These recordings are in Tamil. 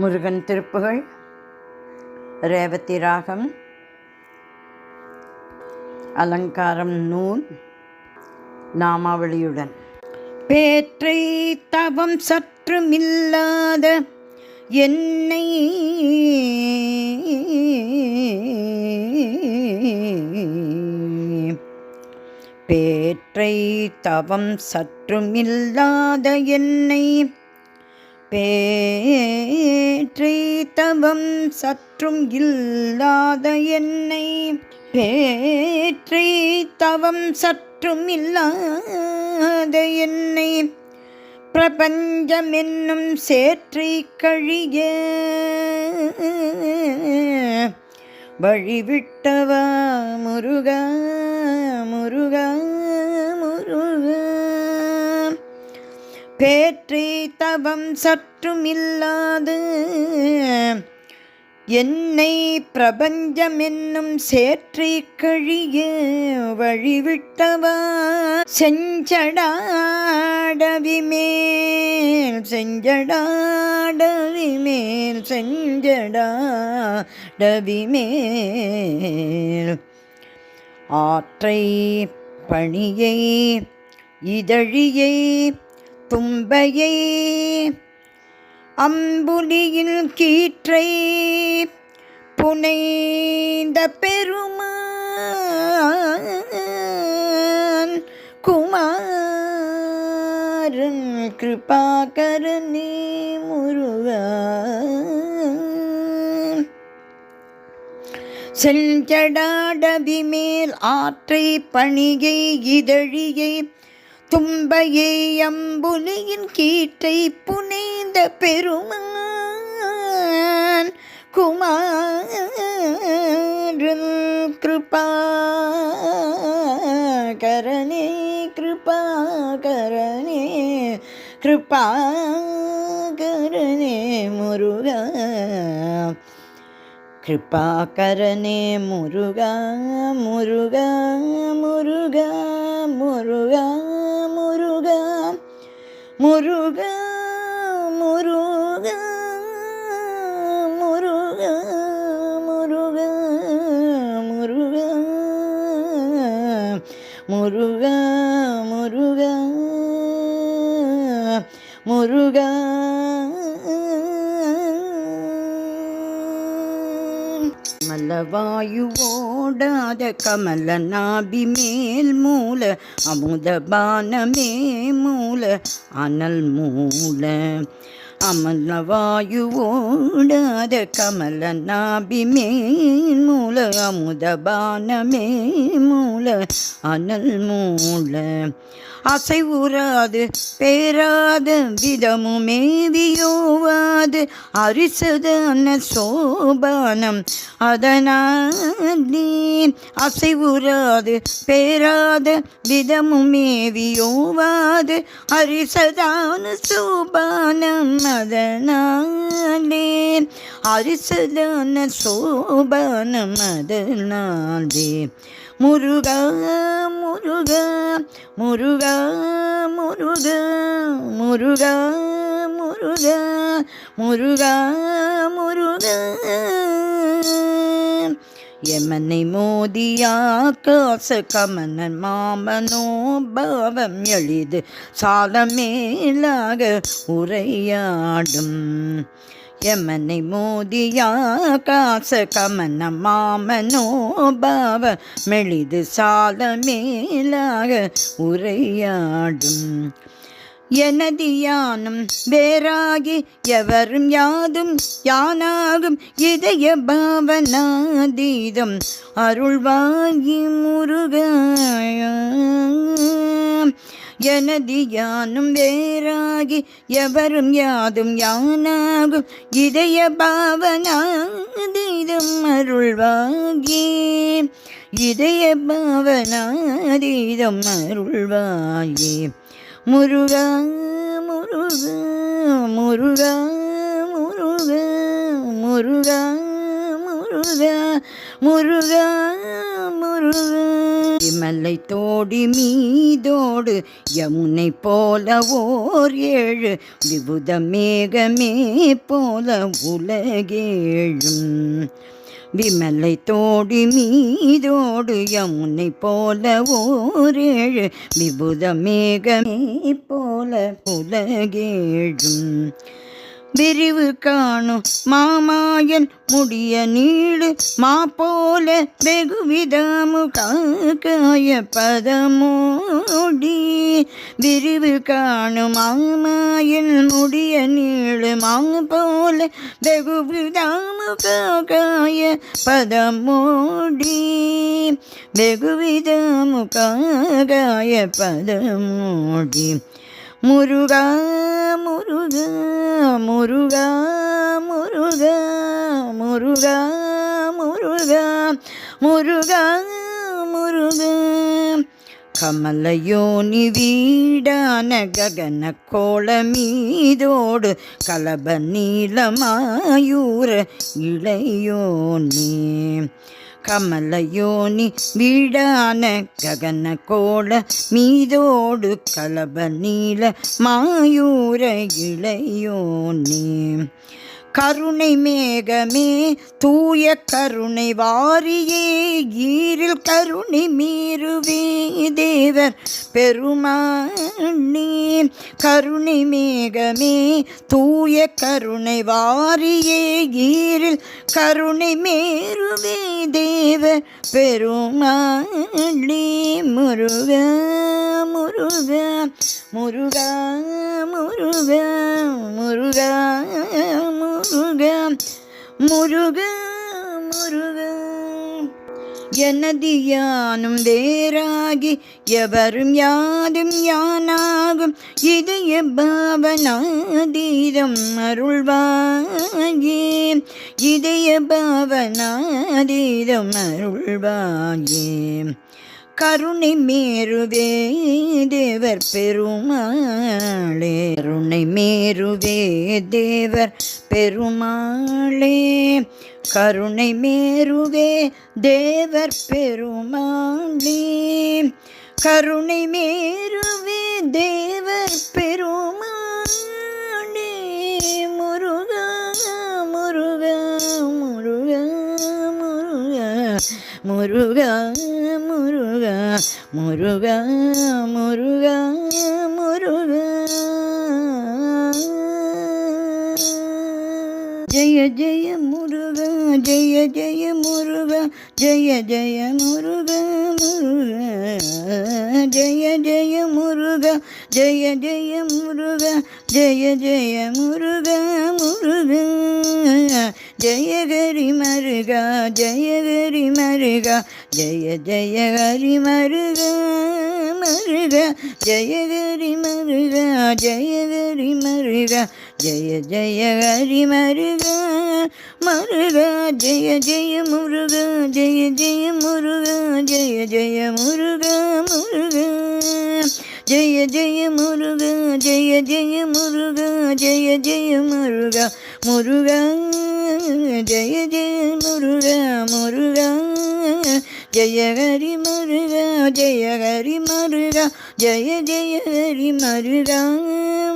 முருகன் திருப்புகழ். ரேவதி ராகம். அலங்காரம் நூல் நாமாவளியுடன். பேற்றை தவம் சற்றுமில்லாத என்னை பேற்றை தவம் சற்றுமில்லாத என்னை பேற்றை தவம் சற்றும் இல்லாத என்னை பேற்றை தவம் சற்றும் இல்லாத என்னை பிரபஞ்சம் என்னும் சேற்றை கழிய வழிவிட்டவா முருகா முருகா முருகா. பேற்றை தவம் சற்றுமில்லாது என்னை பிரபஞ்சம் என்னும் சேற்றை கழிய வழிவிட்டவா செஞ்சடாடவிமேல் செஞ்சடாடவிமேல் செஞ்சடாடவிமேல் ஆற்றை பணியை இதழியை தும்பையை அம்புலியில் கீற்றை புனைந்த பெருமான் குமாரன் கிருபாகரனே முருகா. செஞ்சடாடவிமேல் ஆற்றை பணியை இதழியை தும்பையை அம்புலியின் கீற்றை புனைந்த பெருமான் குமாரன் கிருபாகரனே கிருபாகரனே கிருபாகரனே முருகா. கிருபாகரனே முருகா முருகா முருகா முருகா முருகா முருகா முருகா முருகா முருகா முருகா முருகா முருகா முருகா. மலவாயுவோடாத கமல நாபி மேல் மூல அமுதபானமே மூல அனல் மூல அமலவாயுவோடாத கமல நாபி மேல் மூல அமுதபானமே மூல அனல் மூல அசைவுறாது பேராது விதமுமேவியோவாது அரிசதான சோபானம் அதனாலே அசைவுறாது பேராது விதமுமேவியோவாது அரிசதான சோபானம் அதனாலே அரிசதான சோபானம் அதனாலே முருகா முருகா முருகா முருகா முருகா முருகா முருகா முருகா. யமனை மோதியா காச கமனன் மாமனோ பாவம் எளிது சாலமேலாக உரையாடும் யமனை மோதியா காச கமன மாமனோ பாவ மெளிது சால மேலாக உரையாடும் எனதி யானும் வேறாகி எவரும் யாதும் யானாகும் இதய பாவனாதீதம் அருள்வாயி முருகாய. எனதி யானும் வேறாகி எவரும் யாதும் யானாகும் இதய பாவனாதீதம் அருள்வாகி இதய பாவனாதீதம் அருள்வாயே. முருகா முருகா முருகா முருகா முருகா முருகா முருகா முருகா. விமலை தோடி மீதோடு யமுனை போல ஓர் 7 விபுத மேகமே போல உலகேழும். விமலை தோடி மீதோடு யமுனை போல ஓர் 7 விபுத மேகமே போல உலகேழும். விரிவு காணும் மாமாயன் முடிய நீடு மா போல வெகுவிதமு காய பதமோடி. விரிவு காணும் மாமாயன் முடிய நீடு மா போல வெகுவிதமு காய பதமோடி. வெகுவிதமு காய பதமோடி. முருகா முருகா முருகா முருகா முருகா முருகா முருகா முருகா. கமலயோனி வீடான ககன கோள மீதோடு கலப நீலமாயூர இளையோனி. கமலயோனி வீடான ககன கோள மீதோடு கலப நீல மாயூர இளையோனி. கருணை மேகமே தூய கருணை வாரியே ஈரில் கருணை மீறுவே தேவர் பெருமானே. கருணை மேகமே தூய கருணை வாரியே ஈரில் கருணை மேறுவே தேவர் பெருமானே. முருகா முருகா முருகா முருகா முருகா முருகா முருகா முருகா. எனது யானும் வேறாகி எவரும் யாதும் யானாகும் இதய பாவனாதீதம் அருள்வாயே. இதய பாவனாதீதம் அருள்வாயே. கருணை மேருவே தேவர் பெருமாளே. கருணை மேருவே தேவர் பெருமாளே. கருணை மேருவே தேவர் பெருமாளே. கருணை மேருவே தேவர் பெருமாளே. முருகா முருகா முருகா முருகா முருகா முருகா முருகா முருகா. ஜெய ஜெய முருகா ஜெய ஜெய முருகா ஜெய ஜெய முருகா முருகா. ஜெய ஜெய முருகா ஜெய ஜெய முருகா ஜெய ஜெய முருகா முருகா. ஜெய ஹரி மருகா ஜெய ஹரி மருகா ஜெய ஜெய ஹரி மருகா மருகா. ஜெய ஹரி மருகா ஜெய ஹரி மருகா ஜெய ஜெய ஹரி மருகா மருகா. ஜெய ஜெய முருகா ஜெய ஜெய முருகா ஜெய ஜெய முருகா முருகா. ஜெய ஜெய முருகா ஜெய ஜெய முருகா ஜெய ஜெய முருகா முருகா. ஜெய ஜெய முருகா முருகா. ஜெய ஹரி மருகா ஜெய ஹரி மருகா ஜெய ஜெய ஹரி மருகா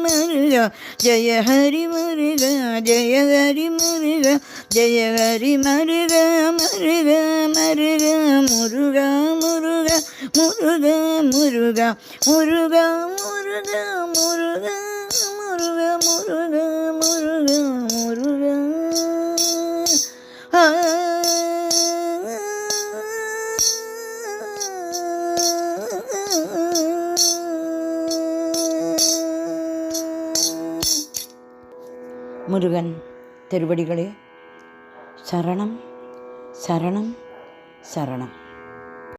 மருகா. ஜெய ஹரி மருகா ஜெய ஹரி மருகா ஜெய ஹரி மருகா மருகா மருகா. முருகா முருகா முருகா முருகா முருகா முருகா முருகா முருகா முருகா முருகா முருகா. முருகன் திருவடிகளே சரணம் சரணம் சரணம்.